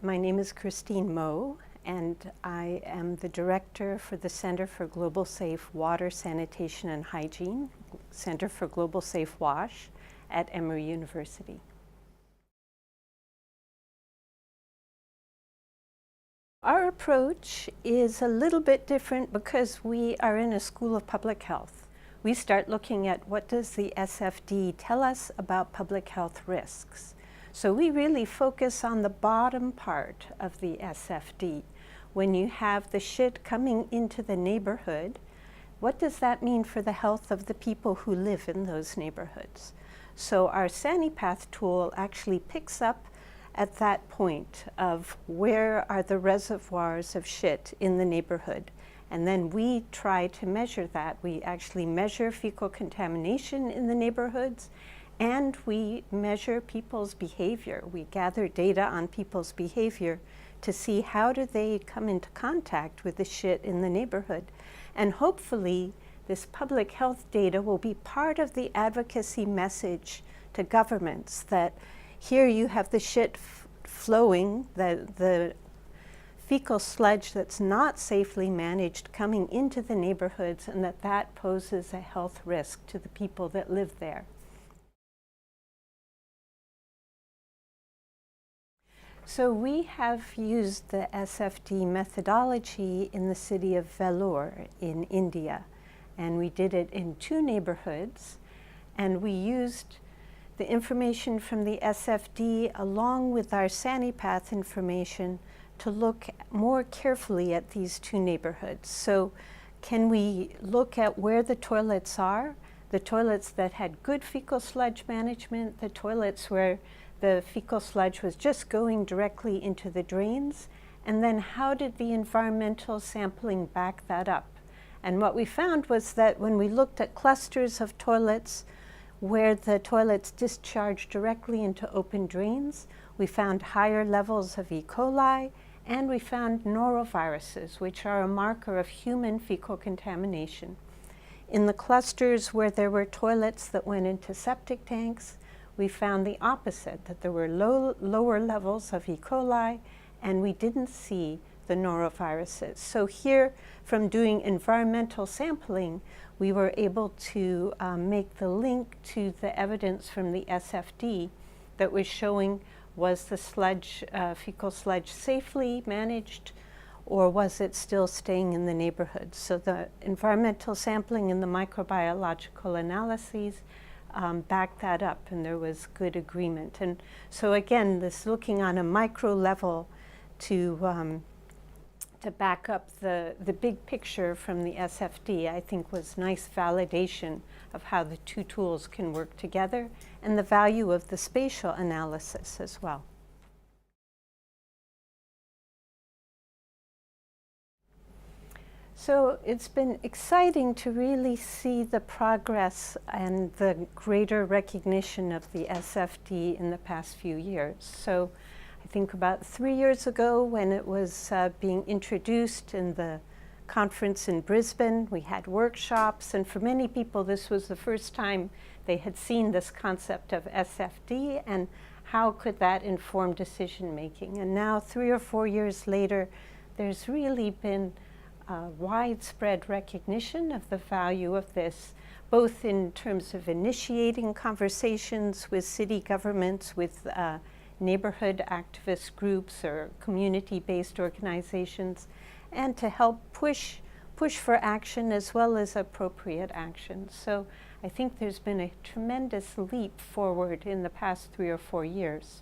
My name is Christine Moe, and I am the director for the Center for Global Safe Water, Sanitation, and Hygiene, Center for Global Safe WASH at Emory University. Our approach is a little bit different because we are in a school of public health. We start looking at what does the SFD tell us about public health risks. So we really focus on the bottom part of the SFD. When you have the shit coming into the neighborhood, what does that mean for the health of the people who live in those neighborhoods? So our SaniPath tool actually picks up at that point of where are the reservoirs of shit in the neighborhood. And then we try to measure that. We actually measure fecal contamination in the neighborhoods, and we measure people's behavior. We gather data on people's behavior to see how do they come into contact with the shit in the neighborhood. And hopefully this public health data will be part of the advocacy message to governments that here you have the shit flowing, the fecal sludge that's not safely managed coming into the neighborhoods, and that poses a health risk to the people that live there. So we have used the SFD methodology in the city of Vellore in India, and we did it in 2 neighborhoods, and we used the information from the SFD along with our SaniPath information to look more carefully at these 2 neighborhoods. So can we look at where the toilets are, the toilets that had good fecal sludge management, the toilets where the fecal sludge was just going directly into the drains, and then how did the environmental sampling back that up? And what we found was that when we looked at clusters of toilets where the toilets discharged directly into open drains, we found higher levels of E. coli, and we found noroviruses, which are a marker of human fecal contamination. In the clusters where there were toilets that went into septic tanks, we found the opposite, that there were lower levels of E. coli, and we didn't see the noroviruses. So here, from doing environmental sampling, we were able to make the link to the evidence from the SFD that was showing, was the sludge, fecal sludge safely managed, or was it still staying in the neighborhood? So the environmental sampling and the microbiological analyses backed that up, and there was good agreement. And so again, this looking on a micro level to back up the big picture from the SFD, I think was nice validation of how the 2 tools can work together and the value of the spatial analysis as well. So it's been exciting to really see the progress and the greater recognition of the SFD in the past few years. So I think about 3 years ago when it was being introduced in the conference in Brisbane, we had workshops, and for many people this was the first time they had seen this concept of SFD and how could that inform decision making. And now 3 or 4 years later, there's really been widespread recognition of the value of this, both in terms of initiating conversations with city governments, with neighborhood activist groups or community-based organizations, and to help push for action as well as appropriate action. So I think there's been a tremendous leap forward in the past 3 or 4 years.